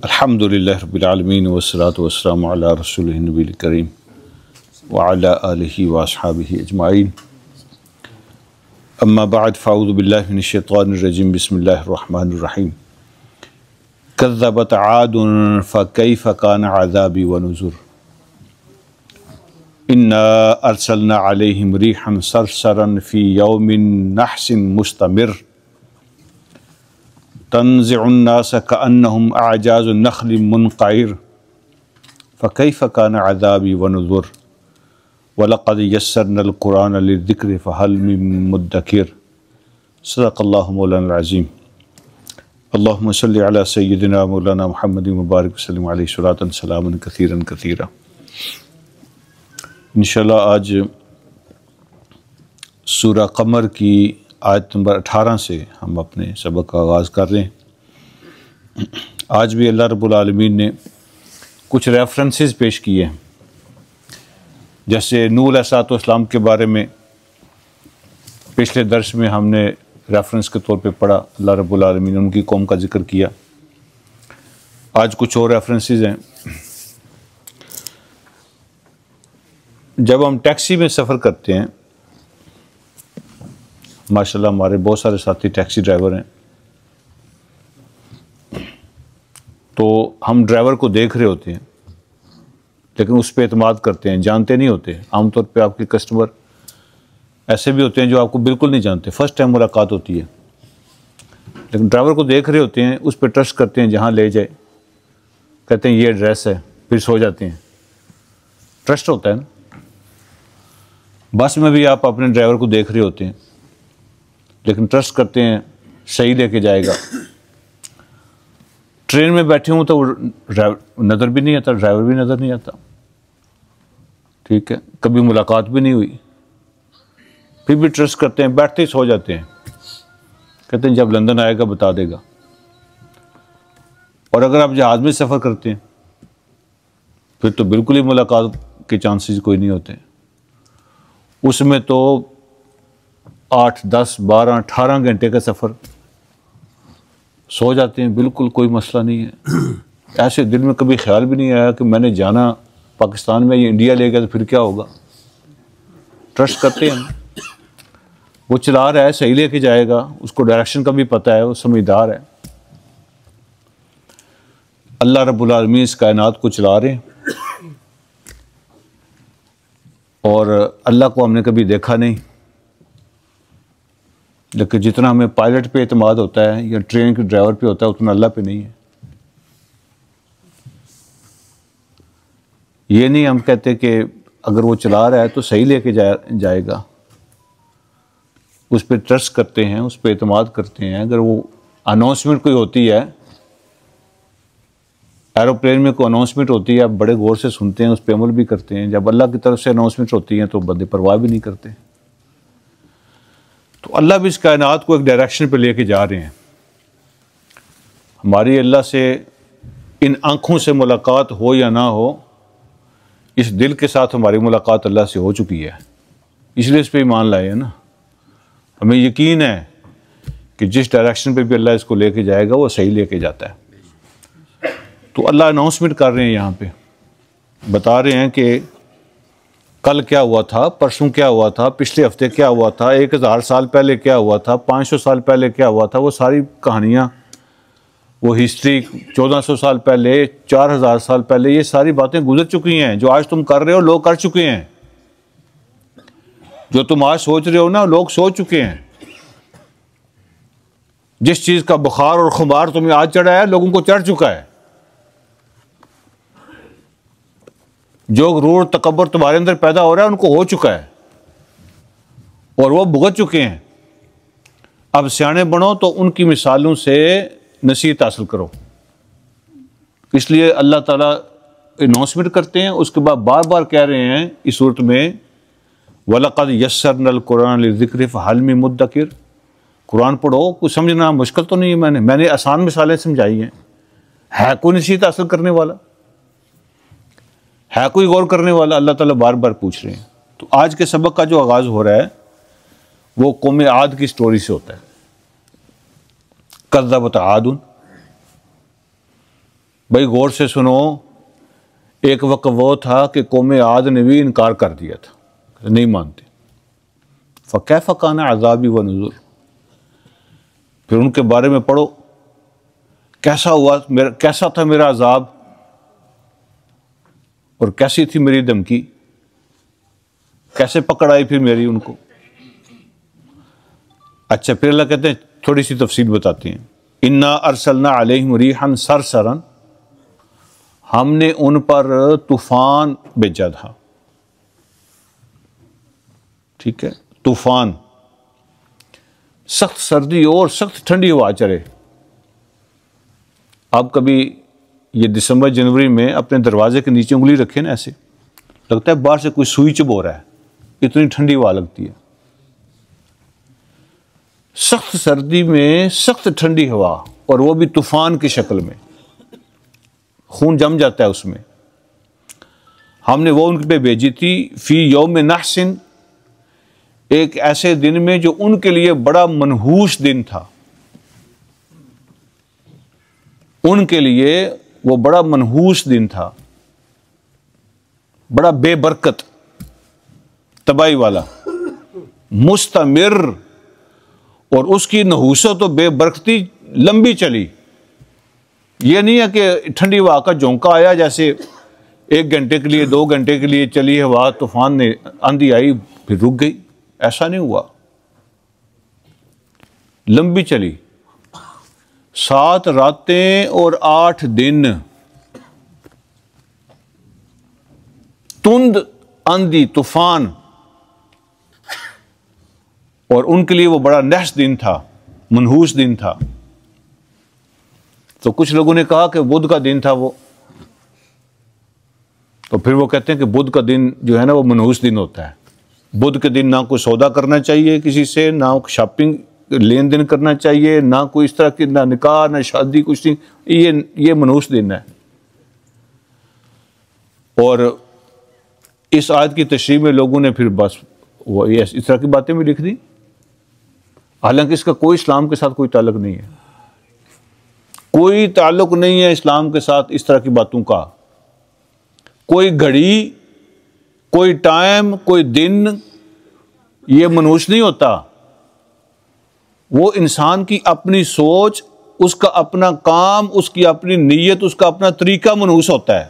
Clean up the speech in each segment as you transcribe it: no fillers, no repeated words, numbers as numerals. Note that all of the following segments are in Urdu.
الحمدللہ رب العالمین والصلاة والسلام علی رسولہ النبی الکریم وعلی آلہ واصحابہ اجمعین اما بعد فاعوذ باللہ من الشیطان الرجیم بسم اللہ الرحمن الرحیم کذبت عاد فکیف کان عذابی ونذر انا ارسلنا علیہم ریحا صرصرا فی یوم نحس مستمر تنزع الناس كأنهم أعجاز النخل منقعر فكيف كان عذابي ونذر ولقد يسرنا القرآن للذكر فهل من مدكر صدق الله مولانا العظيم اللهم صل على سيدنا مولانا محمد مبارك وسلم عليه صلاة سلاما كثيرا كثيرا انشاءاللہ آج سورہ قمر کی آیت نمبر 18 سے ہم اپنے سبق کا آغاز کر رہے ہیں۔ آج بھی اللہ رب العالمین نے کچھ ریفرنسز پیش کیے ہیں، جیسے نوح علیہ السلام کے بارے میں پچھلے درس میں ہم نے ریفرنس کے طور پہ پڑھا، اللہ رب العالمین نے ان کی قوم کا ذکر کیا۔ آج کچھ اور ریفرنسز ہیں۔ جب ہم ٹیکسی میں سفر کرتے ہیں، ماشاءاللہ ہمارے بہت سارے ساتھی ٹیکسی ڈرائیور ہیں، تو ہم ڈرائیور کو دیکھ رہے ہوتے ہیں لیکن اس پہ اعتماد کرتے ہیں، جانتے نہیں ہوتے۔ عام طور پہ آپ کے کسٹمر ایسے بھی ہوتے ہیں جو آپ کو بالکل نہیں جانتے، فرسٹ ٹائم ملاقات ہوتی ہے، لیکن ڈرائیور کو دیکھ رہے ہوتے ہیں، اس پہ ٹرسٹ کرتے ہیں، جہاں لے جائے کہتے ہیں یہ ایڈریس ہے، پھر سو جاتے ہیں۔ ٹرسٹ ہوتا ہے نا۔ بس میں بھی آپ اپنے ڈرائیور کو دیکھ رہے ہوتے ہیں لیکن ٹرسٹ کرتے ہیں صحیح لے کے جائے گا۔ ٹرین میں بیٹھے ہوں تو نظر بھی نہیں آتا، ڈرائیور بھی نظر نہیں آتا، ٹھیک ہے، کبھی ملاقات بھی نہیں ہوئی، پھر بھی ٹرسٹ کرتے ہیں، بیٹھتے ہی سو جاتے ہیں، کہتے ہیں جب لندن آئے گا بتا دے گا۔ اور اگر آپ جہاز میں سفر کرتے ہیں پھر تو بالکل ہی ملاقات کے چانسز کوئی نہیں ہوتے، اس میں تو 8, 10, 12, 18 گھنٹے کا سفر، سو جاتے ہیں، بالکل کوئی مسئلہ نہیں ہے۔ ایسے دل میں کبھی خیال بھی نہیں آیا کہ میں نے جانا پاکستان میں یا انڈیا لے گیا تو پھر کیا ہوگا۔ ٹرسٹ کرتے ہیں، وہ چلا رہا ہے، صحیح لے کے جائے گا، اس کو ڈائریکشن کا بھی پتہ ہے، وہ سمجھدار ہے۔ اللہ رب العالمین اس کائنات کو چلا رہے ہیں اور اللہ کو ہم نے کبھی دیکھا نہیں، لیکن جتنا ہمیں پائلٹ پہ اعتماد ہوتا ہے یا ٹرین کے ڈرائیور پہ ہوتا ہے اتنا اللہ پہ نہیں ہے۔ یہ نہیں ہم کہتے کہ اگر وہ چلا رہا ہے تو صحیح لے کے جائے گا، اس پہ ٹرسٹ کرتے ہیں، اس پہ اعتماد کرتے ہیں۔ اگر وہ اناؤنسمنٹ کوئی ہوتی ہے، ایروپلین میں کوئی اناؤنسمنٹ ہوتی ہے، آپ بڑے غور سے سنتے ہیں، اس پہ عمل بھی کرتے ہیں۔ جب اللہ کی طرف سے اناؤنسمنٹ ہوتی ہیں تو بندے پرواہ بھی نہیں کرتے۔ تو اللہ بھی اس کائنات کو ایک ڈائریکشن پہ لے کے جا رہے ہیں۔ ہماری اللہ سے ان آنکھوں سے ملاقات ہو یا نہ ہو، اس دل کے ساتھ ہماری ملاقات اللہ سے ہو چکی ہے، اس لیے اس پہ ایمان لائے ہیں نا۔ ہمیں یقین ہے کہ جس ڈائریکشن پہ بھی اللہ اس کو لے کے جائے گا وہ صحیح لے کے جاتا ہے۔ تو اللہ اناؤنسمنٹ کر رہے ہیں، یہاں پہ بتا رہے ہیں کہ کل کیا ہوا تھا، پرسوں کیا ہوا تھا، پچھلے ہفتے کیا ہوا تھا، 1000 سال پہلے کیا ہوا تھا، 500 سال پہلے کیا ہوا تھا، وہ ساری کہانیاں، وہ ہسٹری 1400 سال پہلے، 4000 سال پہلے، یہ ساری باتیں گزر چکی ہیں۔ جو آج تم کر رہے ہو لوگ کر چکے ہیں، جو تم آج سوچ رہے ہو نا لوگ سوچ چکے ہیں۔ جس چیز کا بخار اور خمار تمہیں آج چڑھا ہے لوگوں کو چڑھ چکا ہے۔ جو غرور تکبر تمہارے اندر پیدا ہو رہا ہے ان کو ہو چکا ہے اور وہ بھگت چکے ہیں۔ اب سیانے بنو تو ان کی مثالوں سے نصیحت حاصل کرو۔ اس لیے اللہ تعالیٰ اناؤنسمنٹ کرتے ہیں، اس کے بعد بار بار کہہ رہے ہیں اس صورت میں وَلَقَدْ يَسَّرْنَا الْقُرْآنَ لِلذِّكْرِ فَهَلْ مِن مُدَّكِرٍ۔ قرآن پڑھو، کچھ سمجھنا مشکل تو نہیں ہے، میں نے آسان مثالیں سمجھائی ہیں۔ ہے کوئی نصیحت حاصل کرنے والا؟ ہے کوئی غور کرنے والا؟ اللہ تعالیٰ بار بار پوچھ رہے ہیں۔ تو آج کے سبق کا جو آغاز ہو رہا ہے وہ قوم عاد کی سٹوری سے ہوتا ہے۔ کذبت عاد، بھائی غور سے سنو، ایک وقت وہ تھا کہ قوم عاد نے بھی انکار کر دیا تھا، نہیں مانتے. فَكَيْفَ كَانَ عَذَابِي وَنُذُرِ. پھر ان کے بارے میں پڑھو کیسا ہوا، کیسا تھا میرا عذاب اور کیسی تھی میری دھمکی، کیسے پکڑ آئی پھر میری ان کو. اچھا پھر اللہ کہتے ہیں تھوڑی سی تفصیل بتاتے ہیں. اِنَّا أَرْسَلْنَا عَلَيْهِمْ رِيحًا صَرْصَرًا. ہم نے ان پر طوفان بھیجا تھا. ٹھیک ہے، طوفان، سخت سردی اور سخت ٹھنڈی ہوا چلے. آپ کبھی یہ دسمبر جنوری میں اپنے دروازے کے نیچے انگلی رکھے نا، ایسے لگتا ہے باہر سے کوئی سوئی چبو رہا ہے، اتنی ٹھنڈی ہوا لگتی ہے. سخت سردی میں سخت ٹھنڈی ہوا، اور وہ بھی طوفان کی شکل میں، خون جم جاتا ہے اس میں. ہم نے وہ ان پہ بھیجی تھی فی یوم نحس، ایک ایسے دن میں جو ان کے لیے بڑا منحوس دن تھا. ان کے لیے وہ بڑا منحوس دن تھا، بڑا بے برکت، تباہی والا، مستمر. اور اس کی نحوست و بے برکتی لمبی چلی. یہ نہیں ہے کہ ٹھنڈی ہوا کا جھونکا آیا، جیسے 1 گھنٹے کے لیے 2 گھنٹے کے لیے چلی ہوا، طوفان نے آندھی آئی پھر رک گئی. ایسا نہیں ہوا، لمبی چلی. 7 راتیں اور 8 دن، تند آندھی طوفان. اور ان کے لیے وہ بڑا نحس دن تھا، منحوس دن تھا. تو کچھ لوگوں نے کہا کہ بدھ کا دن تھا وہ، تو پھر وہ کہتے ہیں کہ بدھ کا دن جو ہے نا وہ منحوس دن ہوتا ہے. بدھ کے دن نہ کوئی سودا کرنا چاہیے کسی سے، نہ شاپنگ لین دین کرنا چاہیے، نہ کوئی اس طرح کی، نہ نکاح نہ شادی، کچھ نہیں. یہ منحوس دن ہے. اور اس آیت کی تشریح میں لوگوں نے پھر بس وہ اس طرح کی باتیں بھی لکھ دی، حالانکہ اس کا کوئی اسلام کے ساتھ کوئی تعلق نہیں ہے. کوئی تعلق نہیں ہے اسلام کے ساتھ اس طرح کی باتوں کا. کوئی گھڑی، کوئی ٹائم، کوئی دن یہ منحوس نہیں ہوتا. وہ انسان کی اپنی سوچ، اس کا اپنا کام، اس کی اپنی نیت، اس کا اپنا طریقہ منحوس ہوتا ہے.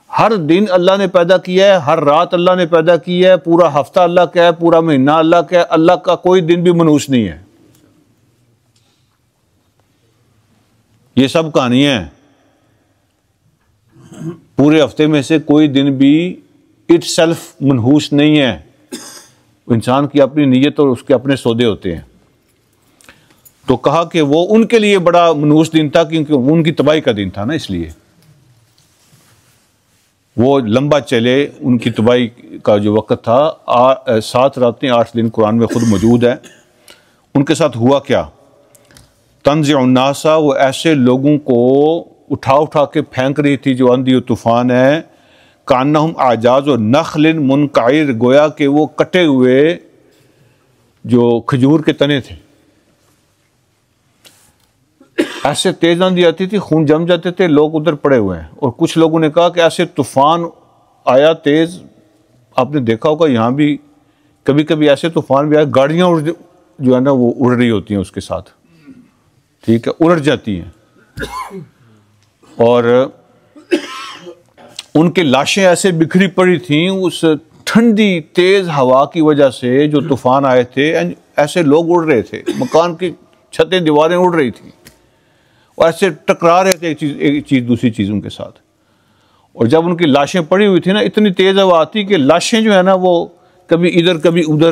ہر دن اللہ نے پیدا کیا ہے، ہر رات اللہ نے پیدا کی ہے، پورا ہفتہ اللہ کا ہے، پورا مہینہ اللہ کا ہے. اللہ کا کوئی دن بھی منحوس نہیں ہے. یہ سب کہانیاں ہیں. پورے ہفتے میں سے کوئی دن بھی اٹ سیلف منحوس نہیں ہے. انسان کی اپنی نیت اور اس کے اپنے سودے ہوتے ہیں. تو کہا کہ وہ ان کے لیے بڑا منحوس دن تھا، کیونکہ وہ ان کی تباہی کا دن تھا نا، اس لیے وہ لمبا چلے. ان کی تباہی کا جو وقت تھا 7 راتیں 8 دن قرآن میں خود موجود ہے. ان کے ساتھ ہوا کیا؟ تنزع الناس، وہ ایسے لوگوں کو اٹھا اٹھا کے پھینک رہی تھی جو آندھی و طوفان ہے. کانہم اعجاز و نخل منقعر، گویا کہ وہ کٹے ہوئے جو کھجور کے تنے تھے. ایسے تیز آندھی آتی تھی، خون جم جاتے تھے، لوگ ادھر پڑے ہوئے ہیں. اور کچھ لوگوں نے کہا کہ ایسے طوفان آیا تیز، آپ نے دیکھا ہوگا یہاں بھی کبھی کبھی ایسے طوفان بھی آئے، گاڑیاں جو ہے نا وہ اڑ رہی ہوتی ہیں اس کے ساتھ، ٹھیک ہے، الٹ جاتی ہیں. اور ان کے لاشیں ایسے بکھری پڑی تھیں اس ٹھنڈی تیز ہوا کی وجہ سے. جو طوفان آئے تھے ایسے لوگ اڑ رہے تھے، مکان کی چھتیں دیواریں اڑ رہی تھیں، اور ایسے ٹکرا رہے تھے ایک چیز دوسری چیزوں کے ساتھ. اور جب ان کی لاشیں پڑی ہوئی تھی نا، اتنی تیز ہوا آتی کہ لاشیں جو ہے نا وہ کبھی ادھر کبھی ادھر.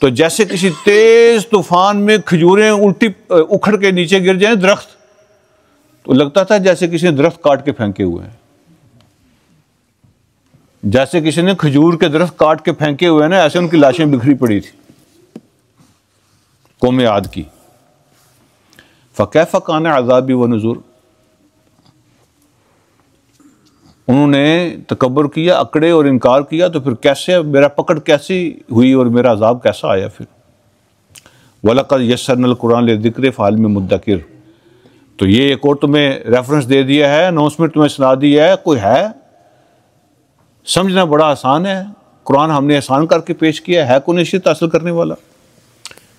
تو جیسے کسی تیز طوفان میں کھجوریں الٹی اکھڑ کے نیچے گر جائیں درخت، تو لگتا تھا جیسے کسی نے درخت کاٹ کے پھینکے ہوئے ہیں. جیسے کسی نے کھجور کے درخت کاٹ کے پھینکے ہوئے ہیں نا، ایسے ان کی لاشیں بکھری پڑی تھی قوم عاد کی. فَكَيْفَ كَانَ عَذَابِي وَنُذُرِ. انہوں نے تکبر کیا، اکڑے اور انکار کیا، تو پھر کیسے میرا پکڑ کیسی ہوئی اور میرا عذاب کیسا آیا پھر. وَلَقَدْ يَسَّرْنَا الْقُرْآنَ لِلذِّكْرِ فَهَلْ مِن مُدَّكِرٍ. تو یہ ایک اور تمہیں ریفرنس دے دیا ہے، اناؤنسمنٹ تمہیں سنا دی ہے، کوئی ہے؟ سمجھنا بڑا آسان ہے، قرآن ہم نے آسان کر کے پیش کیا ہے کوئی نشیت حاصل کرنے والا؟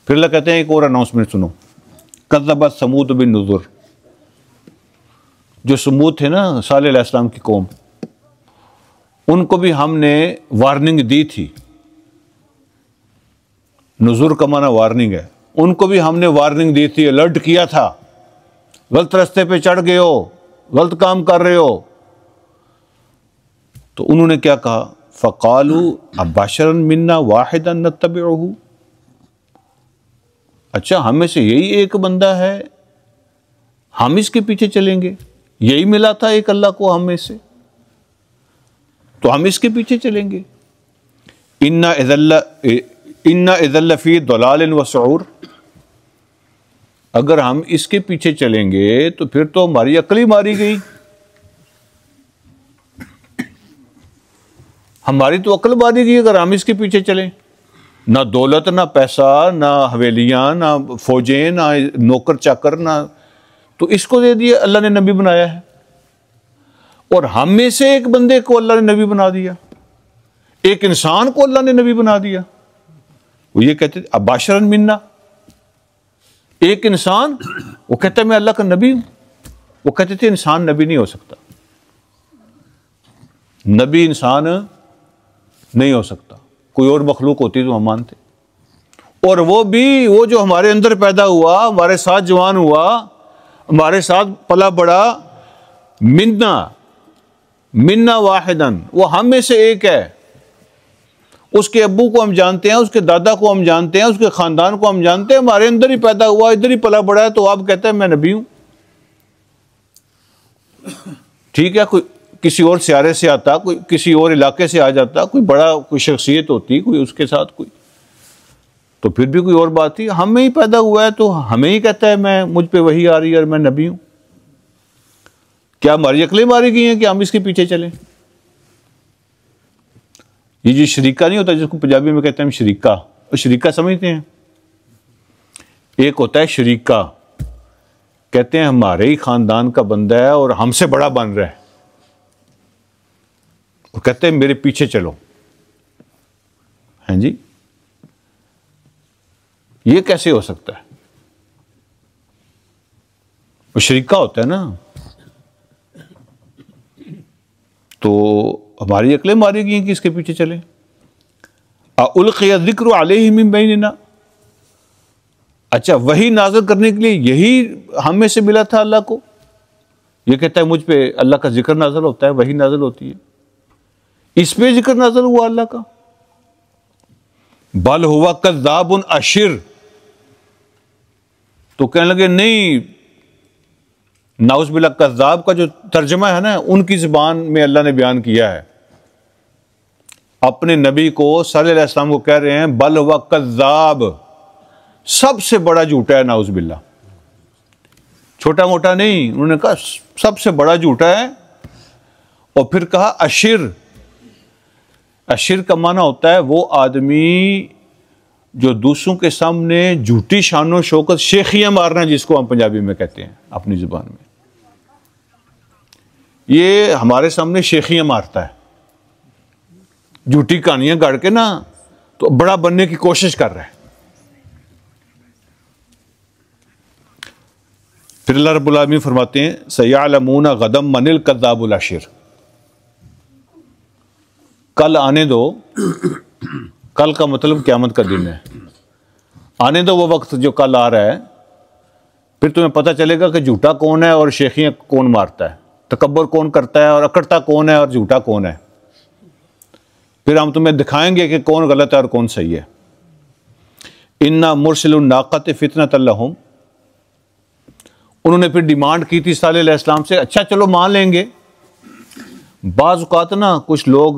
پھر اللہ کہتے ہیں ایک اور اناؤنسمنٹ سنو، کذبت ثمود بالنذر، جو سمود تھے نا صالح علیہ السلام کی قوم، ان کو بھی ہم نے وارننگ دی تھی. نذر کا معنی وارننگ ہے. ان کو بھی ہم نے وارننگ دی تھی، الرٹ کیا تھا، غلط رستے پہ چڑھ گئے ہو، غلط کام کر رہے ہو. تو انہوں نے کیا کہا؟ فَقَالُوا أَبَشَرًا مِنَّا وَاحِدًا نَتَّبِعُهُ، اچھا ہم میں سے یہی ایک بندہ ہے، ہم اس کے پیچھے چلیں گے؟ یہی ملا تھا ایک اللہ کو ہم میں سے، تو ہم اس کے پیچھے چلیں گے. اِنَّ إِذًا لَفِي ضَلَالٍ وَسُعُورٍ، اگر ہم اس کے پیچھے چلیں گے تو پھر تو ہماری عقل ہی ماری گئی. ہماری تو عقل ماری گئی اگر ہم اس کے پیچھے چلیں. نہ دولت، نہ پیسہ، نہ حویلیاں، نہ فوجیں، نہ نوکر چاکر، نہ، تو اس کو دے دیا اللہ نے نبی بنایا ہے. اور ہم میں سے ایک بندے کو اللہ نے نبی بنا دیا، ایک انسان کو اللہ نے نبی بنا دیا. وہ یہ کہتے تھے اباشرن منا، ایک انسان، وہ کہتا ہے میں اللہ کا نبی ہوں. وہ کہتے تھے انسان نبی نہیں ہو سکتا، نبی انسان نہیں ہو سکتا، کوئی اور مخلوق ہوتی تو ہم مانتے. اور وہ بھی وہ جو ہمارے اندر پیدا ہوا، ہمارے ساتھ جوان ہوا، ہمارے ساتھ پلا بڑا، منا واحدن، وہ ہم میں سے ایک ہے. اس کے ابو کو ہم جانتے ہیں، اس کے دادا کو ہم جانتے ہیں، اس کے خاندان کو ہم جانتے ہیں، ہمارے اندر ہی پیدا ہوا، ادھر ہی پلا بڑا ہے، تو آپ کہتے ہیں میں نبی ہوں. ٹھیک ہے، کوئی کسی اور سیارے سے آتا، کوئی کسی اور علاقے سے آ جاتا، کوئی بڑا کوئی شخصیت ہوتی، کوئی اس کے ساتھ کوئی، تو پھر بھی کوئی اور بات تھی. ہم میں ہی پیدا ہوا ہے تو ہمیں ہی کہتا ہے میں، مجھ پہ وحی آ رہی ہے اور میں نبی ہوں. کیا ہماری عقلیں ماری گئی ہیں کہ ہم اس کے پیچھے چلیں؟ یہ جو شریکہ نہیں ہوتا جس کو پنجابی میں کہتے ہیں ہم شریکہ، وہ شریکہ سمجھتے ہیں؟ ایک ہوتا ہے شریکہ، کہتے ہیں ہمارے ہی خاندان کا بندہ ہے اور ہم سے بڑا بن رہا ہے، وہ کہتے ہیں میرے پیچھے چلو. ہاں جی، یہ کیسے ہو سکتا ہے؟ وہ شریکہ ہوتا ہے نا. تو ہماری عقلیں ماری گئی ہیں کہ اس کے پیچھے چلیں. اُلْقِیَ الذِّکْرُ عَلَیْہِ مِن بَینِنَا، اچھا وہی نازل کرنے کے لیے یہی ہم میں سے ملا تھا اللہ کو. یہ کہتا ہے مجھ پہ اللہ کا ذکر نازل ہوتا ہے، وہی نازل ہوتی ہے، اس پہ ذکر نازل ہوا اللہ کا. بل ہوا کذاب اشر، تو کہنے لگے نہیں، نعوذ باللہ، کذاب کا جو ترجمہ ہے نا ان کی زبان میں اللہ نے بیان کیا ہے. اپنے نبی کو صلی اللہ علیہ وسلم کو کہہ رہے ہیں بل ہوا کذاب، سب سے بڑا جھوٹا ہے، نعوذ باللہ، چھوٹا موٹا نہیں. انہوں نے کہا سب سے بڑا جھوٹا ہے. اور پھر کہا اشر، اشر کا معنی ہوتا ہے وہ آدمی جو دوسروں کے سامنے جھوٹی شان و شوکت، شیخیاں مارنا جس کو ہم پنجابی میں کہتے ہیں اپنی زبان میں. یہ ہمارے سامنے شیخیاں مارتا ہے، جھوٹی کہانیاں گڑ کے نا، تو بڑا بننے کی کوشش کر رہا ہے. پھر اللہ رب العالمین فرماتے ہیں سَيَعْلَمُونَ غَدًا مَنِ الْكَذَّابُ الْأَشِرُ، کل آنے دو. کل کا مطلب قیامت کا دن ہے. آنے دو وہ وقت جو کل آ رہا ہے، پھر تمہیں پتہ چلے گا کہ جھوٹا کون ہے اور شیخیاں کون مارتا ہے، تکبر کون کرتا ہے اور اکڑتا کون ہے اور جھوٹا کون ہے. پھر ہم تمہیں دکھائیں گے کہ کون غلط ہے اور کون صحیح ہے. اِنَّا مُرْسِلُ النَّاقَةِ فِتْنَةً لَهُمْ، انہوں نے پھر ڈیمانڈ کی تھی صالح علیہ السلام سے، اچھا چلو مان لیں گے. بعض اوقات نا کچھ لوگ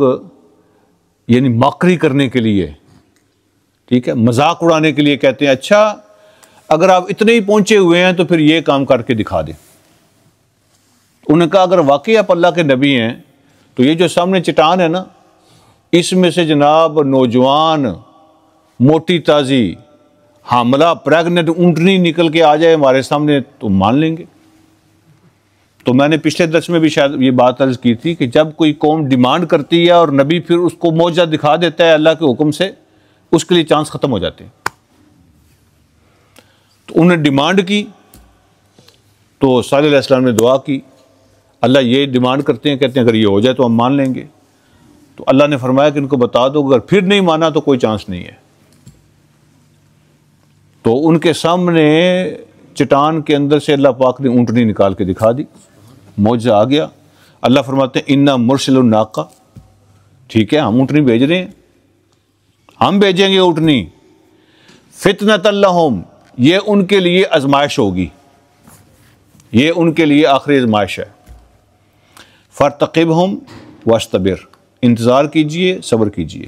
یعنی ماکری کرنے کے لیے، ٹھیک ہے، مذاق اڑانے کے لیے کہتے ہیں اچھا اگر آپ اتنے ہی پہنچے ہوئے ہیں تو پھر یہ کام کر کے دکھا دیں. انہوں نے کہا اگر واقعی آپ اللہ کے نبی ہیں تو یہ جو سامنے چٹان ہے نا، اس میں سے جناب نوجوان موٹی تازی حاملہ پریگننٹ اونٹنی نکل کے آ جائے ہمارے سامنے تو مان لیں گے. تو میں نے پچھلے درس میں بھی شاید یہ بات عرض کی تھی کہ جب کوئی قوم ڈیمانڈ کرتی ہے اور نبی پھر اس کو معجزہ دکھا دیتا ہے اللہ کے حکم سے، اس کے لیے چانس ختم ہو جاتے ہیں۔ تو انہوں نے ڈیمانڈ کی تو صالح علیہ السلام نے دعا کی، اللہ یہ ڈیمانڈ کرتے ہیں، کہتے ہیں اگر یہ ہو جائے تو ہم مان لیں گے۔ تو اللہ نے فرمایا کہ ان کو بتا دو اگر پھر نہیں مانا تو کوئی چانس نہیں ہے۔ تو ان کے سامنے چٹان کے اندر سے اللہ پاک نے اونٹنی نکال کے دکھا دی، معجزہ آ گیا۔ اللہ فرماتے ہیں انا مرسل الناقہ، ٹھیک ہے ہم اونٹنی بھیج رہے ہیں، ہم بھیجیں گے اونٹنی، فتنۃ لہم، یہ ان کے لیے آزمائش ہوگی، یہ ان کے لیے آخری آزمائش ہے۔ فارتقبہم واصطبر، انتظار کیجئے، صبر کیجئے،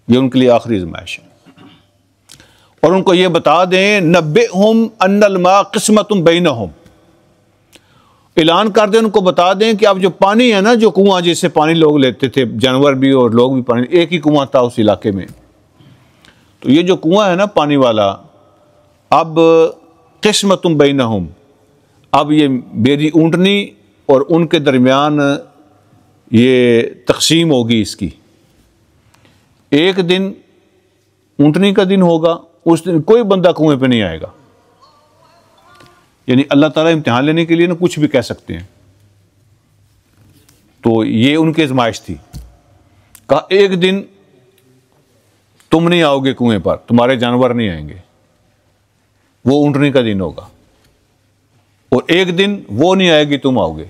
یہ ان کے لیے آخری آزمائش ہے۔ اور ان کو یہ بتا دیں نبئہم ان الماء قسمۃ بینہم، اعلان کر دیں، ان کو بتا دیں کہ اب جو پانی ہے نا، جو کنواں جس سے پانی لوگ لیتے تھے، جانور بھی اور لوگ بھی پانی، ایک ہی کنواں تھا اس علاقے میں، تو یہ جو کنواں ہے نا پانی والا، اب قسمۃ بینہم، اب یہ میری اونٹنی اور ان کے درمیان یہ تقسیم ہوگی اس کی۔ ایک دن اونٹنی کا دن ہوگا، اس دن کوئی بندہ کنویں پہ نہیں آئے گا، یعنی اللہ تعالیٰ امتحان لینے کے لیے نا کچھ بھی کہہ سکتے ہیں۔ تو یہ ان کی آزمائش تھی، کہا ایک دن تم نہیں آؤ گے کنویں پر، تمہارے جانور نہیں آئیں گے، وہ اونٹنی کا دن ہوگا، اور ایک دن وہ نہیں آئے گی، تم آؤ گے،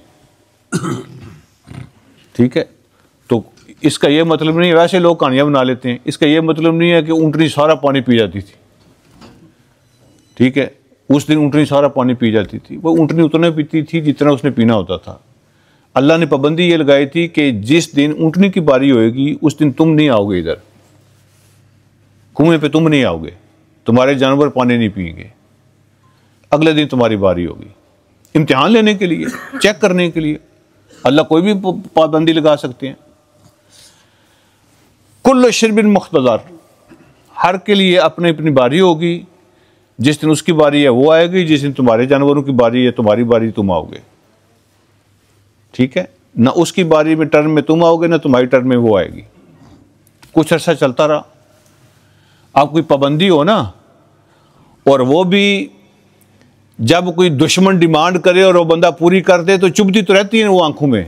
ٹھیک ہے۔ تو اس کا یہ مطلب نہیں ہے، ویسے لوگ کہانیاں بنا لیتے ہیں، اس کا یہ مطلب نہیں ہے کہ اونٹنی سارا پانی پی جاتی تھی، ٹھیک ہے، اس دن اونٹنی سارا پانی پی جاتی تھی، وہ اونٹنی اتنا پیتی تھی جتنا اس نے پینا ہوتا تھا۔ اللہ نے پابندی یہ لگائی تھی کہ جس دن اونٹنی کی باری ہوئے گی اس دن تم نہیں آؤ گے، ادھر کنویں پہ تم نہیں آؤ گے، تمہارے جانور پانی نہیں پئیں گے، اگلے دن تمہاری باری ہوگی۔ امتحان لینے کے لیے، چیک کرنے کے لیے، اللہ کوئی بھی پابندی لگا سکتے ہیں۔ کل شرب مختضر، ہر کے لیے اپنی اپنی باری ہوگی، جس دن اس کی باری ہے وہ آئے گی، جس دن تمہارے جانوروں کی باری ہے تمہاری باری تم آؤ گے، ٹھیک ہے، نہ اس کی باری میں ٹرن میں تم آؤ گے، نہ تمہاری ٹرن میں وہ آئے گی۔ کچھ عرصہ چلتا رہا، آپ کوئی پابندی ہو نا، اور وہ بھی جب کوئی دشمن ڈیمانڈ کرے اور وہ بندہ پوری کر دے تو چبھتی تو رہتی ہے وہ آنکھوں میں،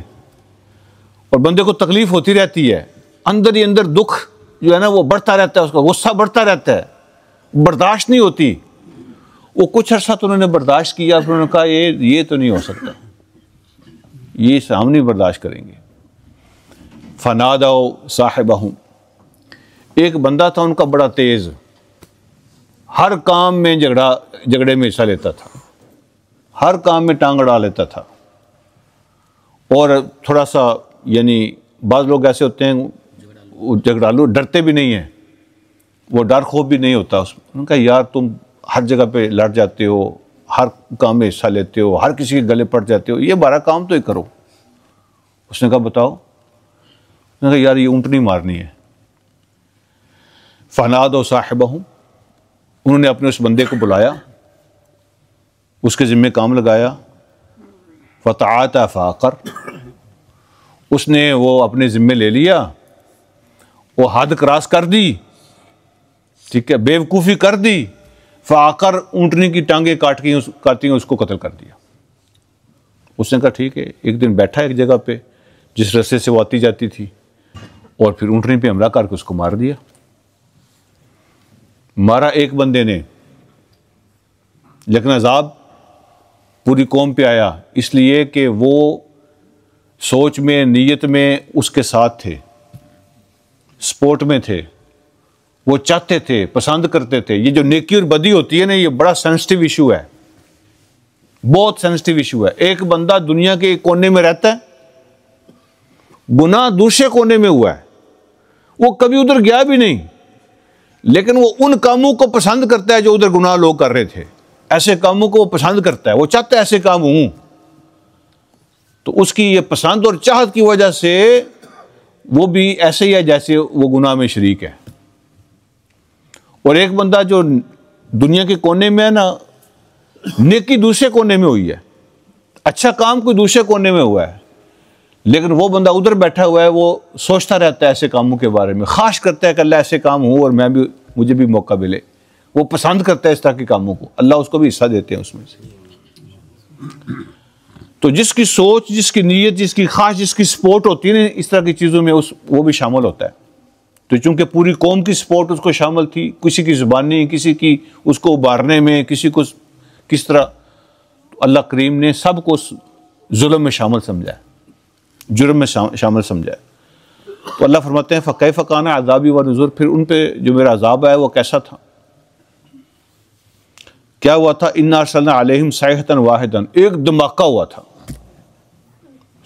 اور بندے کو تکلیف ہوتی رہتی ہے، اندر ہی اندر دکھ جو ہے نا وہ بڑھتا رہتا ہے، اس کا غصہ بڑھتا رہتا ہے، برداشت نہیں ہوتی۔ وہ کچھ عرصہ تو انہوں نے برداشت کیا، پھر انہوں نے کہا یہ تو نہیں ہو سکتا، یہ ہم نہیں برداشت کریں گے۔ فنادوا صاحبہم، ایک بندہ تھا ان کا بڑا تیز، ہر کام میں جھگڑے میں حصہ لیتا تھا، ہر کام میں ٹانگ اڑا لیتا تھا، اور تھوڑا سا یعنی بعض لوگ ایسے ہوتے ہیں جھگڑالو، ڈرتے بھی نہیں ہیں، وہ ڈر خوف بھی نہیں ہوتا اس میں۔ انہوں نے کہا یار تم ہر جگہ پہ لڑ جاتے ہو، ہر کام میں حصہ لیتے ہو، ہر کسی کے گلے پڑ جاتے ہو، یہ بارہ کام تو ہی کرو۔ اس نے کہا بتاؤ، اس نے کہا یار یہ اونٹنی مارنی ہے۔ فنادوا صاحبہم، انہوں نے اپنے اس بندے کو بلایا، اس کے ذمہ کام لگایا، فتعاطى فعقر، اس نے وہ اپنے ذمہ لے لیا، وہ حد کراس کر دی، ٹھیک ہے، بے وقوفی کر دی، فعقر، اونٹنی کی ٹانگیں کاٹی اس کو قتل کر دیا۔ اس نے کہا ٹھیک ہے، ایک دن بیٹھا ایک جگہ پہ جس رستے سے وہ آتی جاتی تھی، اور پھر اونٹنی پہ حملہ کر کے اس کو مار دیا۔ مارا ایک بندے نے، لیکن عذاب پوری قوم پہ آیا، اس لیے کہ وہ سوچ میں، نیت میں اس کے ساتھ تھے، سپورٹ میں تھے، وہ چاہتے تھے، پسند کرتے تھے۔ یہ جو نیکی اور بدی ہوتی ہے نا، یہ بڑا سینسٹیو ایشو ہے، بہت سینسٹیو ایشو ہے۔ ایک بندہ دنیا کے ایک کونے میں رہتا ہے، گناہ دوسرے کونے میں ہوا ہے، وہ کبھی ادھر گیا بھی نہیں، لیکن وہ ان کاموں کو پسند کرتا ہے جو ادھر گناہ لوگ کر رہے تھے، ایسے کاموں کو وہ پسند کرتا ہے، وہ چاہتا ہے ایسے کام ہوں۔ تو اس کی یہ پسند اور چاہت کی وجہ سے وہ بھی ایسے ہی ہے جیسے وہ گناہ میں شریک ہے۔ اور ایک بندہ جو دنیا کے کونے میں ہے نا، نیکی دوسرے کونے میں ہوئی ہے، اچھا کام کوئی دوسرے کونے میں ہوا ہے، لیکن وہ بندہ ادھر بیٹھا ہوا ہے، وہ سوچتا رہتا ہے ایسے کاموں کے بارے میں، خواہش کرتا ہے کہ اللہ ایسے کام ہوں اور مجھے بھی موقع ملے، وہ پسند کرتا ہے اس طرح کے کاموں کو، اللہ اس کو بھی حصہ دیتے ہیں اس میں سے۔ تو جس کی سوچ، جس کی نیت، جس کی خواہش، جس کی سپورٹ ہوتی ہے نا اس طرح کی چیزوں میں، وہ بھی شامل ہوتا ہے۔ تو چونکہ پوری قوم کی سپورٹ اس کو شامل تھی، کسی کی زبانی، کسی کی اس کو ابارنے میں، کسی کو کس طرح، اللہ کریم نے سب کو ظلم میں شامل سمجھا ہے، جرم میں شامل سمجھا ہے۔ تو اللہ فرماتے ہیں فَكَيْفَ كَانَ عَذَابِي وَنُذُرِ، پھر ان پہ جو میرا عذاب ہے وہ کیسا تھا، کیا ہوا تھا؟ اِنَّا أَرْسَلْنَا عَلَيْهِمْ صَيْحَةً وَاحِدًا، ایک دھماکہ ہوا تھا،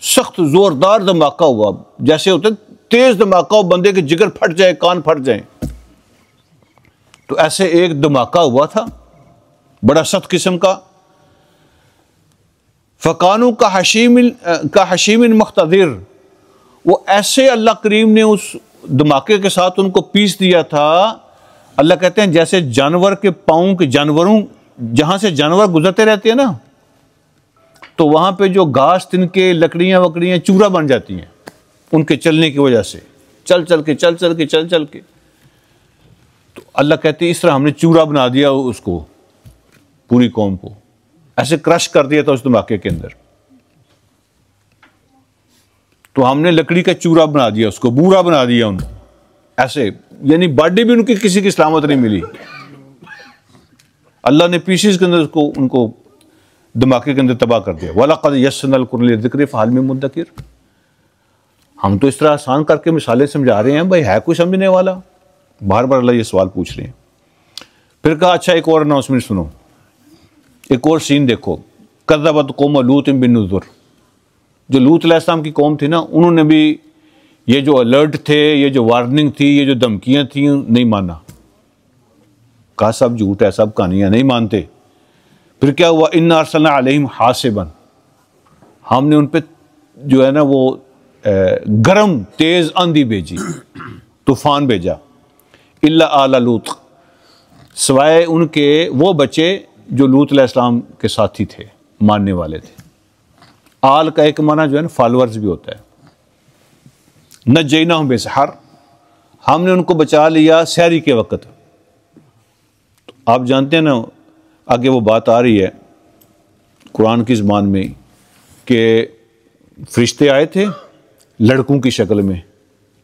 سخت زوردار دھماکہ ہوا، جیسے ہوتا ہے تیز دھماکہ ہو، بندے کے جگر پھٹ جائے، کان پھٹ جائیں، تو ایسے ایک دھماکہ ہوا تھا بڑا سخت قسم کا۔ فَكَانُوا كَحَشِيمٍ مُحْتَضِرٍ، وہ ایسے اللہ کریم نے اس دھماکے کے ساتھ ان کو پیس دیا تھا، اللہ کہتے ہیں جیسے جانور کے پاؤں کے، جانوروں جہاں سے جانور گزرتے رہتے ہیں نا، تو وہاں پہ جو گھاس تن کے، لکڑیاں وکڑیاں چورا بن جاتی ہیں ان کے چلنے کی وجہ سے، چل چل کے تو اللہ کہتے ہیں اس طرح ہم نے چورا بنا دیا اس کو، پوری قوم کو ایسے کرش کر دیا تھا اس دھماکے کے اندر۔ تو ہم نے لکڑی کا چورا بنا دیا، اس کو بورا بنا دیا ان کو ایسے، یعنی باڈی بھی ان کی کسی کی سلامت نہیں ملی، اللہ نے پیسز کے اندر ان کو دھماکے کے اندر تباہ کر دیا۔ وَلَقَدْ يَسَّرْنَا الْقُرْآنَ لِلذِّكْرِ فَهَلْ مِن مُدَّكِرٍ، ہم تو اس طرح آسان کر کے مثالیں سمجھا رہے ہیں، بھائی ہے کوئی سمجھنے والا؟ بار بار اللہ یہ سوال پوچھ رہے ہیں۔ پھر کہا اچھا ایک اور اناؤنسمنٹ سنو، ایک اور سین دیکھو، کذبت قوم لوط بالنذر، جو لوط علیہ السلام کی قوم تھی نا، انہوں نے بھی یہ جو الرٹ تھے، یہ جو وارننگ تھی، یہ جو دھمکیاں تھیں، نہیں مانا، کہا سب جھوٹ ہے، سب کہانیاں، نہیں مانتے۔ پھر کیا ہوا؟ اِنَّا أَرْسَلْنَا عَلَيْهِمْ حَاصِبًا، ہم نے ان پہ جو ہے نا وہ گرم تیز آندھی بھیجی، طوفان بھیجا، إِلَّا آلَ لوط، سوائے ان کے وہ بچے جو لوط علیہ السلام کے ساتھی تھے، ماننے والے تھے۔ آل کا ایک معنی جو ہے نا فالورز بھی ہوتا ہے۔ نجیناہم بسحر، ہم نے ان کو بچا لیا سحری کے وقت۔ تو آپ جانتے ہیں نا آگے وہ بات آ رہی ہے قرآن کی زبان میں کہ فرشتے آئے تھے لڑکوں کی شکل میں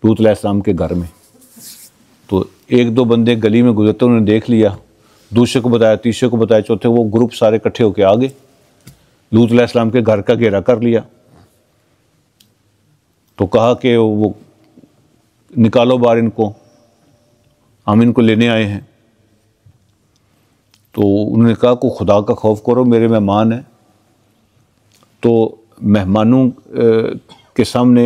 لوط علیہ السلام کے گھر میں، تو ایک دو بندے گلی میں گزرتے انہوں نے دیکھ لیا، دوسرے کو بتایا، تیسرے کو بتایا، چوتھے، وہ گروپ سارے اکٹھے ہو کے آ گئے، لوط علیہ السلام کے گھر کا گھیرا کر لیا، تو کہا کہ وہ نکالو باہر ان کو، ہم ان کو لینے آئے ہیں۔ تو انہوں نے کہا کہ خدا کا خوف کرو، میرے مہمان ہیں۔ تو مہمانوں کے سامنے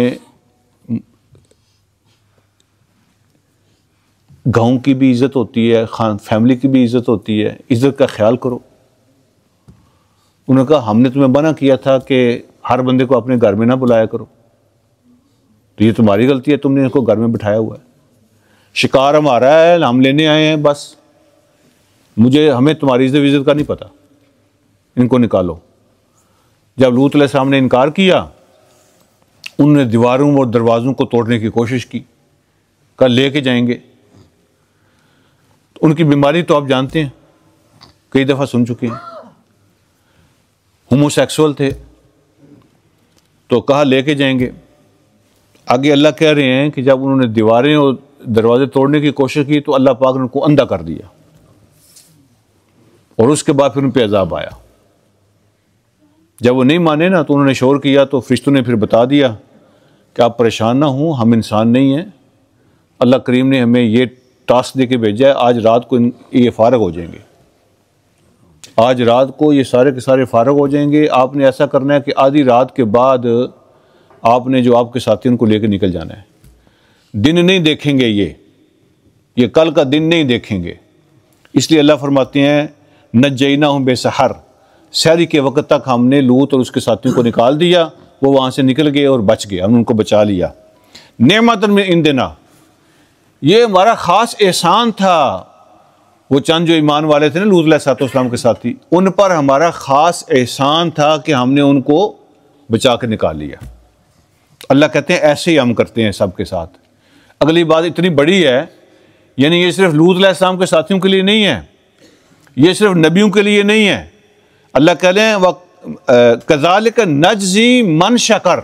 گاؤں کی بھی عزت ہوتی ہے، فیملی کی بھی عزت ہوتی ہے، عزت کا خیال کرو۔ انہوں نے کہا ہم نے تمہیں منع کیا تھا کہ ہر بندے کو اپنے گھر میں نہ بلایا کرو، تو یہ تمہاری غلطی ہے، تم نے ان کو گھر میں بٹھایا ہوا ہے، شکار ہمارا ہے، ہم لینے آئے ہیں، بس ہمیں تمہاری عزت کا نہیں پتہ، ان کو نکالو۔ جب لوط علیہ السلام نے انکار کیا، انہوں نے دیواروں اور دروازوں کو توڑنے کی کوشش کی، کہا لے کے جائیں گے۔ ان کی بیماری تو آپ جانتے ہیں، کئی دفعہ سن چکے ہیں، ہومو سیکسول تھے، تو کہا لے کے جائیں گے۔ آگے اللہ کہہ رہے ہیں کہ جب انہوں نے دیواریں اور دروازے توڑنے کی کوشش کی تو اللہ پاک نے ان کو اندھا کر دیا، اور اس کے بعد پھر ان پہ عذاب آیا۔ جب وہ نہیں مانے نا تو انہوں نے شور کیا، تو فرشتوں نے پھر بتا دیا کہ آپ پریشان نہ ہوں، ہم انسان نہیں ہیں، اللہ کریم نے ہمیں یہ ٹاسک دے کے بھیجا ہے، آج رات کو یہ فارغ ہو جائیں گے، آج رات کو یہ سارے کے سارے فارغ ہو جائیں گے، آپ نے ایسا کرنا ہے کہ آدھی رات کے بعد آپ نے جو آپ کے ساتھی ان کو لے کے نکل جانا ہے، دن نہیں دیکھیں گے، یہ کل کا دن نہیں دیکھیں گے۔ اس لیے اللہ فرماتے ہیں نجیناہم بسحر، سحری کے وقت تک ہم نے لوط اور اس کے ساتھیوں کو نکال دیا، وہ وہاں سے نکل گئے اور بچ گئے، ہم نے ان کو بچا لیا۔ نعمت من عندنا، یہ ہمارا خاص احسان تھا، وہ چند جو ایمان والے تھے نا لوط علیہ السلام کے ساتھی، ان پر ہمارا خاص احسان تھا کہ ہم نے ان کو بچا کے نکال لیا۔ اللہ کہتے ہیں ایسے ہی ہم کرتے ہیں سب کے ساتھ۔ اگلی بات اتنی بڑی ہے، یعنی یہ صرف لوط علیہ السلام کے ساتھیوں کے لیے نہیں ہے، یہ صرف نبیوں کے لیے نہیں ہے۔ اللہ کہہ رہے ہیں کذالک نجزی من شکر،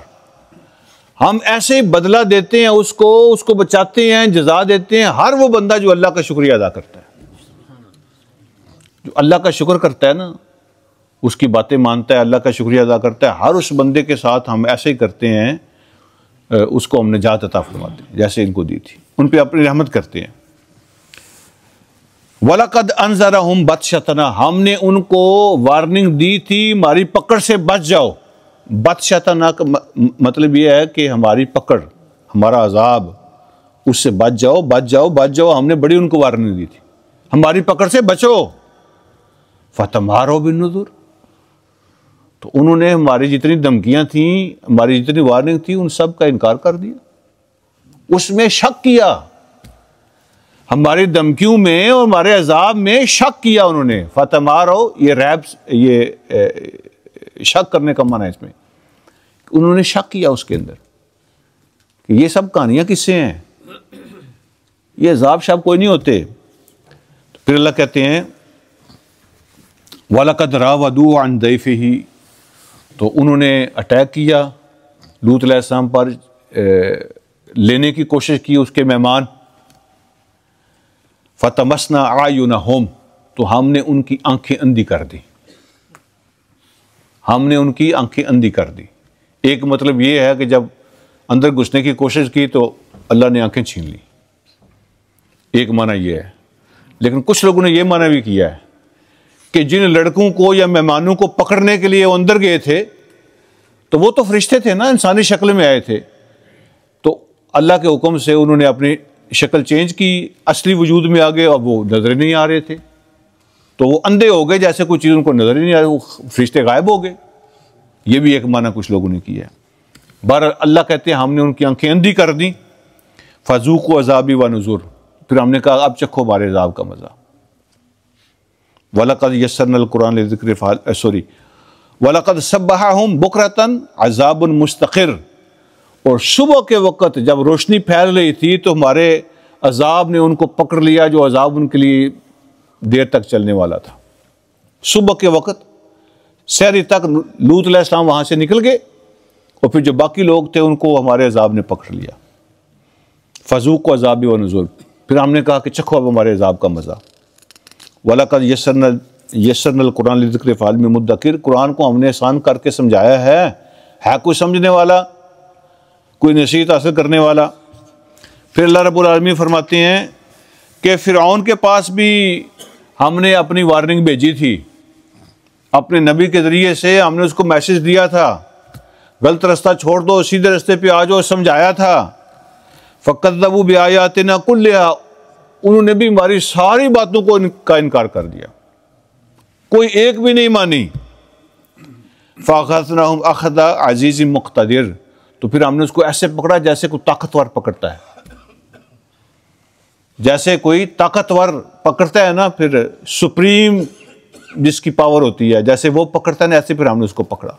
ہم ایسے ہی بدلہ دیتے ہیں اس کو بچاتے ہیں، جزا دیتے ہیں ہر وہ بندہ جو اللہ کا شکریہ ادا کرتا ہے، جو اللہ کا شکر کرتا ہے نا، اس کی باتیں مانتا ہے، اللہ کا شکریہ ادا کرتا ہے، ہر اس بندے کے ساتھ ہم ایسے ہی کرتے ہیں، اس کو ہم نجات عطا فرماتے ہیں جیسے ان کو دی تھی، ان پہ اپنی رحمت کرتے ہیں۔ وَلَقَدْ أَنذَرَهُمْ بَطْشَتَنَا، ہم نے ان کو وارننگ دی تھی ہماری پکڑ سے بچ جاؤ۔ بطشتنا کا مطلب یہ ہے کہ ہماری پکڑ، ہمارا عذاب، اس سے بچ جاؤ بچ جاؤ بچ جاؤ، ہم نے بڑی ان کو وارننگ دی تھی، ہماری پکڑ سے بچو۔ فَتَمَارَوْا بِالنُّذُرِ، تو انہوں نے ہماری جتنی دھمکیاں تھیں، ہماری جتنی وارننگ تھی، ان سب کا انکار کر دیا، اس میں شک کیا، ہماری دھمکیوں میں اور ہمارے عذاب میں شک کیا انہوں نے۔ فَتَمَارَوْا، یہ شک کرنے کا معنی ہے اس میں، انہوں نے شک کیا اس کے اندر کہ یہ سب کہانیاں کس سے ہیں، یہ عذاب شاب کوئی نہیں ہوتے۔ پھر اللہ کہتے ہیں وَلَقَدْ رَاوَدُوهُ عَنْ ضَيْفِهِ، تو انہوں نے اٹیک کیا لوط علیہ السلام پر، لینے کی کوشش کی اس کے مہمان۔ فَطَمَسْنَا أَعْيُنَهُمْ، تو ہم نے ان کی آنکھیں اندھی کر دی، ہم نے ان کی آنکھیں اندھی کر دی۔ ایک مطلب یہ ہے کہ جب اندر گھسنے کی کوشش کی تو اللہ نے آنکھیں چھین لی، ایک معنی یہ ہے۔ لیکن کچھ لوگوں نے یہ معنی بھی کیا ہے کہ جن لڑکوں کو یا مہمانوں کو پکڑنے کے لیے وہ اندر گئے تھے تو وہ تو فرشتے تھے نا، انسانی شکل میں آئے تھے، تو اللہ کے حکم سے انہوں نے اپنی شکل چینج کی، اصلی وجود میں آ گئے، اور وہ نظر نہیں آ رہے تھے، تو وہ اندھے ہو گئے، جیسے کوئی چیز ان کو نظر ہی نہیں آ رہی، وہ فرشتے غائب ہو گئے۔ یہ بھی ایک معنی کچھ لوگوں نے کیا ہے۔ بہرحال اللہ کہتے ہیں ہم نے ان کی آنکھیں اندھی کر دیں۔ فَذُوقُوا عَذَابِي وَنُذُرِ، پھر ہم نے کہا اب چکھو ہمارے عذاب کا مزہ۔ وَلَقَدْ يَسَّرْنَا الْقُرْآنَ لِلذِّكْرِ سوری وَلَقَدْ صَبَّحَهُمْ بُكْرَةً عَذَابٌ مُسْتَقِرٌ، اور صبح کے وقت جب روشنی پھیل رہی تھی تو ہمارے عذاب نے ان کو پکڑ لیا، جو عذاب ان کے لیے دیر تک چلنے والا تھا۔ صبح کے وقت سحری تک لوط علیہ السلام وہاں سے نکل گئے، اور پھر جو باقی لوگ تھے ان کو ہمارے عذاب نے پکڑ لیا۔ فَذُوقُوا عَذَابِي وَنُذُرِ، پھر ہم نے کہا کہ چکھو اب ہمارے عذاب کا مزہ۔ وَلَقَدْ يَسَّرْنَا الْقُرْآنَ لِلذِّكْرِ فَهَلْ مِن مُدَّكِرٍ، قرآن کو ہم نے آسان کر کے سمجھایا ہے کوئی سمجھنے والا، کوئی نصیحت حاصل کرنے والا؟ پھر اللہ رب العالمین فرماتے ہیں کہ فرعون کے پاس بھی ہم نے اپنی وارننگ بھیجی تھی، اپنے نبی کے ذریعے سے ہم نے اس کو میسج دیا تھا، غلط رستہ چھوڑ دو، سیدھے رستے پہ آ جاؤ، سمجھایا تھا۔ فَكَذَّبُوا بِآيَاتِنَا كُلِّهَا، انہوں نے بھی ہماری ساری باتوں کا انکار کر دیا، کوئی ایک بھی نہیں مانی۔ فَأَخَذْنَاهُمْ أَخْذَ عَزِيزٍ مُقْتَدِرٍ، تو پھر ہم نے اس کو ایسے پکڑا جیسے کوئی طاقتور پکڑتا ہے، جیسے کوئی طاقتور پکڑتا ہے نا، پھر سپریم جس کی پاور ہوتی ہے، جیسے وہ پکڑتا ہے نا، ایسے پھر ہم نے اس کو پکڑا۔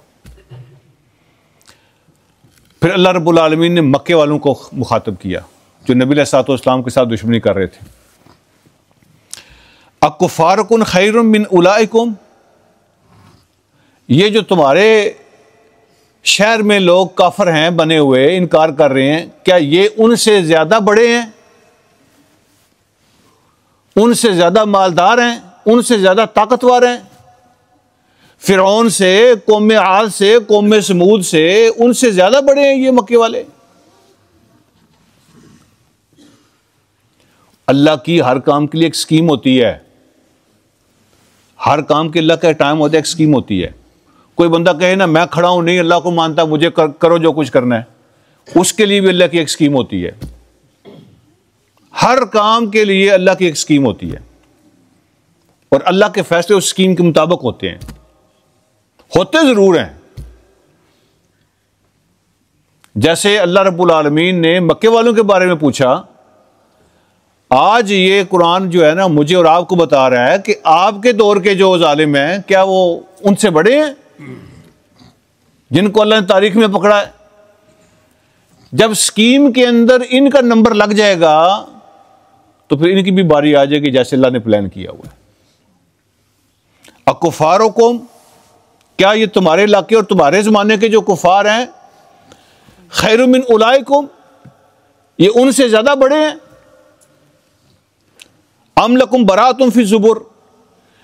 پھر اللہ رب العالمین نے مکے والوں کو مخاطب کیا جو نبی علیہ الصلوۃ والسلام کے ساتھ دشمنی کر رہے تھے۔ اکفارکم خیر من اولئکم، یہ جو تمہارے شہر میں لوگ کافر ہیں بنے ہوئے، انکار کر رہے ہیں، کیا یہ ان سے زیادہ بڑے ہیں، ان سے زیادہ مالدار ہیں، ان سے زیادہ طاقتور ہیں؟ فرعون سے، قوم عاد سے، قوم سمود سے، ان سے زیادہ بڑے ہیں یہ مکے والے؟ اللہ کی ہر کام کے لیے ایک سکیم ہوتی ہے، ہر کام کے اللہ کا ٹائم ہوتا ہے، ایک سکیم ہوتی ہے۔ کوئی بندہ کہے نا میں کھڑا ہوں، نہیں اللہ کو مانتا، مجھے کرو جو کچھ کرنا ہے، اس کے لیے بھی اللہ کی ایک سکیم ہوتی ہے۔ ہر کام کے لیے اللہ کی ایک سکیم ہوتی ہے، اور اللہ کے فیصلے اس سکیم کے مطابق ہوتے ہیں، ہوتے ضرور ہیں۔ جیسے اللہ رب العالمین نے مکے والوں کے بارے میں پوچھا، آج یہ قرآن جو ہے نا مجھے اور آپ کو بتا رہا ہے کہ آپ کے دور کے جو ظالم ہیں کیا وہ ان سے بڑے ہیں جن کو اللہ نے تاریخ میں پکڑا ہے؟ جب سکیم کے اندر ان کا نمبر لگ جائے گا تو پھر ان کی بھی باری آ جائے گی جیسے اللہ نے پلان کیا ہوا ہے۔ اکفارکم، کیا یہ تمہارے علاقے اور تمہارے زمانے کے جو کفار ہیں، خیر من اولئکم، یہ ان سے زیادہ بڑے ہیں؟ ام لکم براءۃ فی الزبر،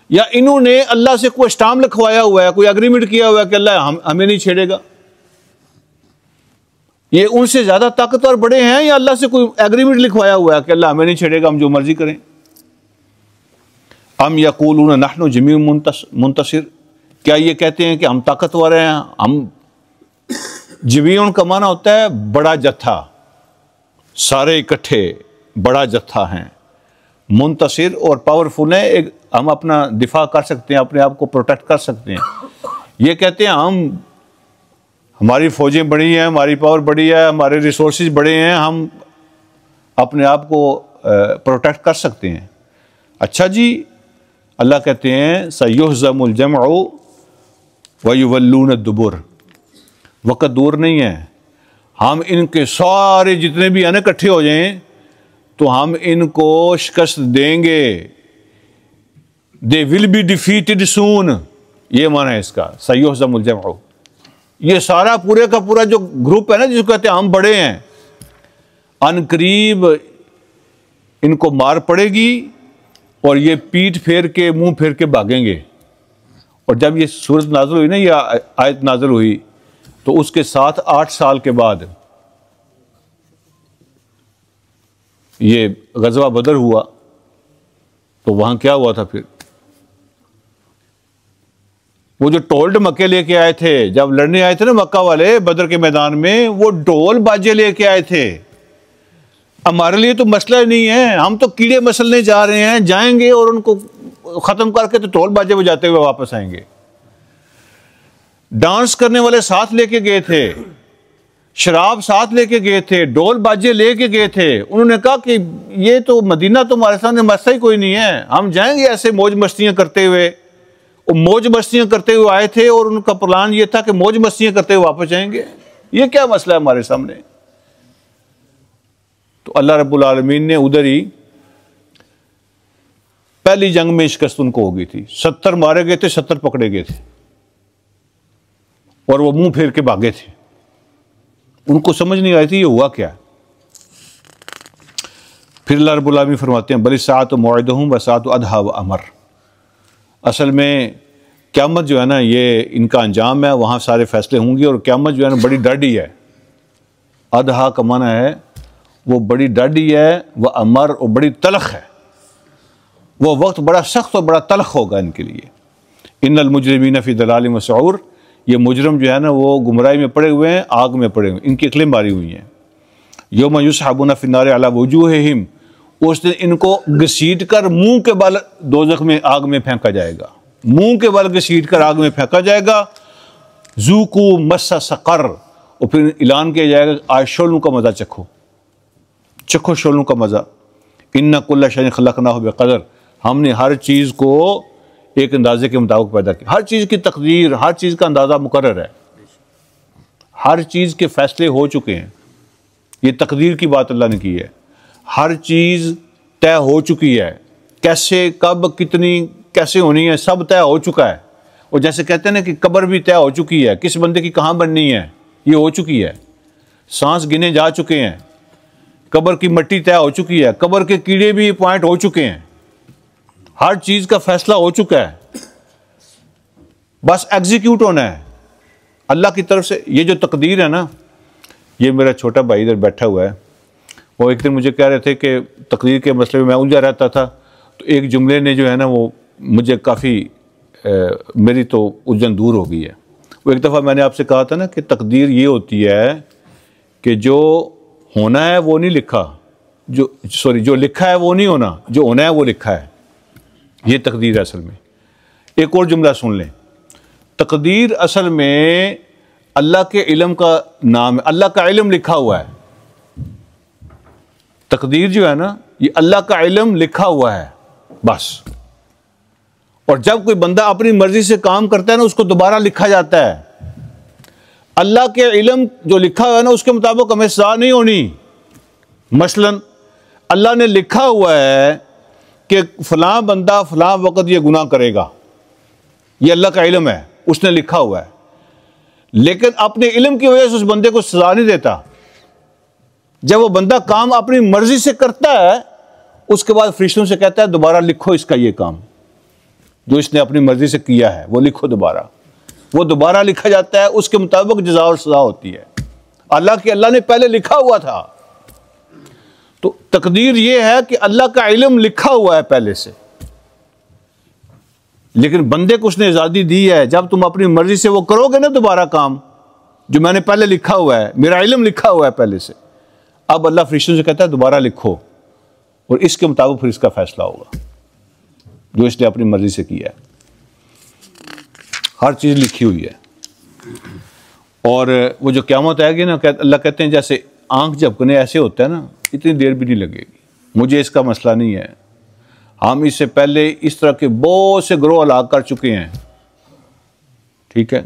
یا انہوں نے اللہ سے کوئی اسٹامپ لکھوایا ہوا ہے، کوئی اگریمنٹ کیا ہوا ہے کہ اللہ ہمیں نہیں چھیڑے گا؟ یہ ان سے زیادہ طاقتور بڑے ہیں یا اللہ سے کوئی ایگریمنٹ لکھوایا ہوا ہے کہ اللہ ہمیں نہیں چھیڑے گا، ہم جو مرضی کریں؟ ام یقولون نحن جمیع منتصر، کیا یہ کہتے ہیں کہ ہم طاقتور ہیں؟ ہم جمیع کا معنی ہوتا ہے بڑا جتھا، سارے اکٹھے بڑا جتھا ہیں، منتصر اور پاورفل ہیں، ہم اپنا دفاع کر سکتے ہیں، اپنے آپ کو پروٹیکٹ کر سکتے ہیں۔ یہ کہتے ہیں ہماری فوجیں بڑی ہیں، ہماری پاور بڑی ہے، ہمارے ریسورسز بڑے ہیں، ہم اپنے آپ کو پروٹیکٹ کر سکتے ہیں۔ اچھا جی، اللہ کہتے ہیں سیہزم الجمع ویولون الدبر، وقت دور نہیں ہے، ہم ان کے سارے جتنے بھی ہیں نا اکٹھے ہو جائیں تو ہم ان کو شکست دیں گے۔ They will be defeated soon، یہ معنی ہے اس کا، سیہزم الجمع۔ یہ سارا پورے کا پورا جو گروپ ہے نا جس کو کہتے ہیں ہم بڑے ہیں، ان قریب ان کو مار پڑے گی اور یہ پیٹ پھیر کے منہ پھیر کے بھاگیں گے۔ اور جب یہ سورت نازل ہوئی نا، یہ آیت نازل ہوئی، تو اس کے ساتھ 8 سال کے بعد یہ غزوہ بدر ہوا۔ تو وہاں کیا ہوا تھا پھر؟ وہ جو ٹولڈ مکے لے کے آئے تھے، جب لڑنے آئے تھے نا مکہ والے بدر کے میدان میں، وہ ڈھول باجے لے کے آئے تھے۔ ہمارے لیے تو مسئلہ نہیں ہے، ہم تو کیڑے مسلنے جا رہے ہیں، جائیں گے اور ان کو ختم کر کے تو ڈھول باجے بجاتے ہوئے واپس آئیں گے۔ ڈانس کرنے والے ساتھ لے کے گئے تھے، شراب ساتھ لے کے گئے تھے، ڈھول باجے لے کے گئے تھے۔ انہوں نے کہا کہ یہ تو مدینہ تمہارے سامنے مسئلہ ہی کوئی نہیں ہے، ہم جائیں گے ایسے موج مستیاں کرتے ہوئے۔ وہ موج مستیاں کرتے ہوئے آئے تھے اور ان کا پلان یہ تھا کہ موج مستیاں کرتے ہوئے واپس جائیں گے، یہ کیا مسئلہ ہے ہمارے سامنے؟ تو اللہ رب العالمین نے ادھر ہی پہلی جنگ میں شکست ان کو ہو گئی تھی، 70 مارے گئے تھے، 70 پکڑے گئے تھے، اور وہ منہ پھیر کے بھاگے تھے۔ ان کو سمجھ نہیں آئی تھی یہ ہوا کیا۔ پھر اللہ رب العالمین فرماتے ہیں بل الساعۃ موعدہم والساعۃ ادھیٰ وامر، اصل میں قیامت جو ہے نا یہ ان کا انجام ہے، وہاں سارے فیصلے ہوں گے، اور قیامت جو ہے نا بڑی ڈاڈی ہے۔ ادھیٰ کا معنی ہے وہ بڑی ڈاڈی ہے، وہ امر اور بڑی تلخ ہے، وہ وقت بڑا سخت اور بڑا تلخ ہوگا ان کے لیے۔ ان المجرمین فی ضلال وسعور، یہ مجرم جو ہے نا وہ گمراہی میں پڑے ہوئے ہیں، آگ میں پڑے ہوئے ہیں، ان کی عقلیں ماری ہوئی ہیں۔ یوم یسحبون فی النار علی وجوہہم، اس دن ان کو گھسیٹ کر منہ کے بل دوزخ میں آگ میں پھینکا جائے گا، منہ کے بل گھسیٹ کر آگ میں پھینکا جائے گا۔ ذوقوا مس سقر، اور پھر اعلان کیا جائے گا آج شعلوں کا مزہ چکھو، چکھو شعلوں کا مزہ۔ ان کل شیء خلقناہ بقدر، ہم نے ہر چیز کو ایک اندازے کے مطابق پیدا کیا، ہر چیز کی تقدیر، ہر چیز کا اندازہ مقرر ہے، ہر چیز کے فیصلے ہو چکے ہیں۔ یہ تقدیر کی بات اللہ نے کی ہے، ہر چیز طے ہو چکی ہے، کیسے کب کتنی کیسے ہونی ہے سب طے ہو چکا ہے۔ اور جیسے کہتے ہیں نا کہ قبر بھی طے ہو چکی ہے، کس بندے کی کہاں بننی ہے یہ ہو چکی ہے، سانس گنے جا چکے ہیں، قبر کی مٹی طے ہو چکی ہے، قبر کے کیڑے بھی پوائنٹ ہو چکے ہیں، ہر چیز کا فیصلہ ہو چکا ہے، بس ایگزیکیوٹ ہونا ہے اللہ کی طرف سے۔ یہ جو تقدیر ہے نا، یہ میرا چھوٹا بھائی ادھر بیٹھا ہوا ہے، وہ ایک دن مجھے کہہ رہے تھے کہ تقدیر کے مسئلے میں الجھا رہتا تھا، تو ایک جملے نے جو ہے نا وہ مجھے کافی میری تو الجھن دور ہو گئی ہے۔ وہ ایک دفعہ میں نے آپ سے کہا تھا نا کہ تقدیر یہ ہوتی ہے کہ جو ہونا ہے وہ نہیں لکھا، جو لکھا ہے وہ نہیں ہونا، جو ہونا ہے وہ لکھا ہے، یہ تقدیر ہے اصل میں۔ ایک اور جملہ سن لیں، تقدیر اصل میں اللہ کے علم کا نام ہے، اللہ کا علم لکھا ہوا ہے۔ تقدیر جو ہے نا یہ اللہ کا علم لکھا ہوا ہے بس. اور جب کوئی بندہ اپنی مرضی سے کام کرتا ہے نا اس کو دوبارہ لکھا جاتا ہے. اللہ کے علم جو لکھا ہوا ہے نا اس کے مطابق ہمیں سزا نہیں ہونی. مثلا اللہ نے لکھا ہوا ہے کہ فلاں بندہ فلاں وقت یہ گناہ کرے گا, یہ اللہ کا علم ہے, اس نے لکھا ہوا ہے, لیکن اپنے علم کی وجہ سے اس بندے کو سزا نہیں دیتا. جب وہ بندہ کام اپنی مرضی سے کرتا ہے اس کے بعد فرشتوں سے کہتا ہے دوبارہ لکھو اس کا یہ کام جو اس نے اپنی مرضی سے کیا ہے وہ لکھو دوبارہ. وہ دوبارہ لکھا جاتا ہے, اس کے مطابق جزا اور سزا ہوتی ہے. اللہ نے پہلے لکھا ہوا تھا. تو تقدیر یہ ہے کہ اللہ کا علم لکھا ہوا ہے پہلے سے, لیکن بندے کو اس نے آزادی دی ہے. جب تم اپنی مرضی سے وہ کرو گے نا دوبارہ کام جو میں نے پہلے لکھا ہوا ہے, میرا علم لکھا ہوا ہے پہلے سے, اب اللہ فرشتوں سے کہتا ہے دوبارہ لکھو, اور اس کے مطابق پھر اس کا فیصلہ ہوگا جو اس نے اپنی مرضی سے کیا ہے. ہر چیز لکھی ہوئی ہے. اور وہ جو قیامت آئے گی نا, اللہ کہتے ہیں جیسے آنکھ جھپکنے ایسے ہوتا ہے نا, اتنی دیر بھی نہیں لگے گی. مجھے اس کا مسئلہ نہیں ہے, ہم اس سے پہلے اس طرح کے بہت سے گروہ ہلاک کر چکے ہیں. ٹھیک ہے,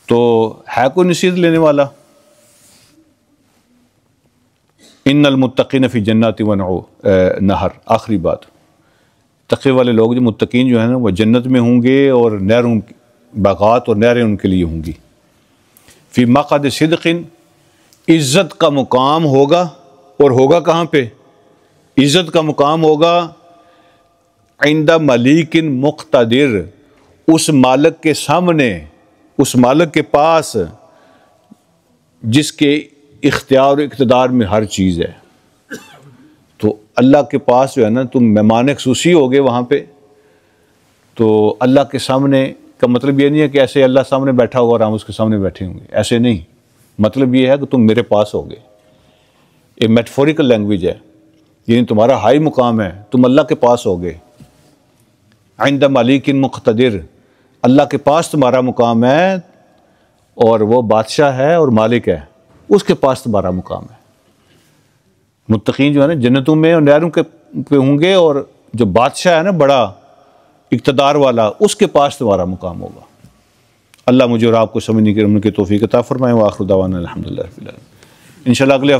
تو ہے کوئی نصیحت لینے والا؟ ان المتقین فی جنات و نہر. آخری بات, تقوی والے لوگ جو متقین جو ہیں نا وہ جنت میں ہوں گے, اور نہروں باغات اور نہریں ان کے لیے ہوں گی. فی مقعد صدق, عزت کا مقام ہوگا. اور ہوگا کہاں پہ؟ عزت کا مقام ہوگا عند ملیک مقتدر, اس مالک کے سامنے, اس مالک کے پاس جس کے اختیار و اقتدار میں ہر چیز ہے. تو اللہ کے پاس جو ہے نا تم مہمان خصوصی ہوگے وہاں پہ. تو اللہ کے سامنے کا مطلب یہ نہیں ہے کہ ایسے اللہ سامنے بیٹھا ہوگا اور ہم اس کے سامنے بیٹھے ہوں گے, ایسے نہیں. مطلب یہ ہے کہ تم میرے پاس ہوگے. یہ میٹافوریکل لینگویج ہے, یعنی تمہارا ہائی مقام ہے, تم اللہ کے پاس ہوگے. عند ملیک مقتدر, اللہ کے پاس تمہارا مقام ہے, اور وہ بادشاہ ہے اور مالک ہے, اس کے پاس تمہارا مقام ہے. متقین جو ہے نا جنتوں میں اور نہروں کے پہ ہوں گے, اور جو بادشاہ ہے نا بڑا اقتدار والا, اس کے پاس تمہارا مقام ہوگا. اللہ مجھے اور آپ کو سمجھنے کی توفیق عطا فرمائے. وآخر دعوانا الحمدللہ رب العالمین. انشاءاللہ اگلے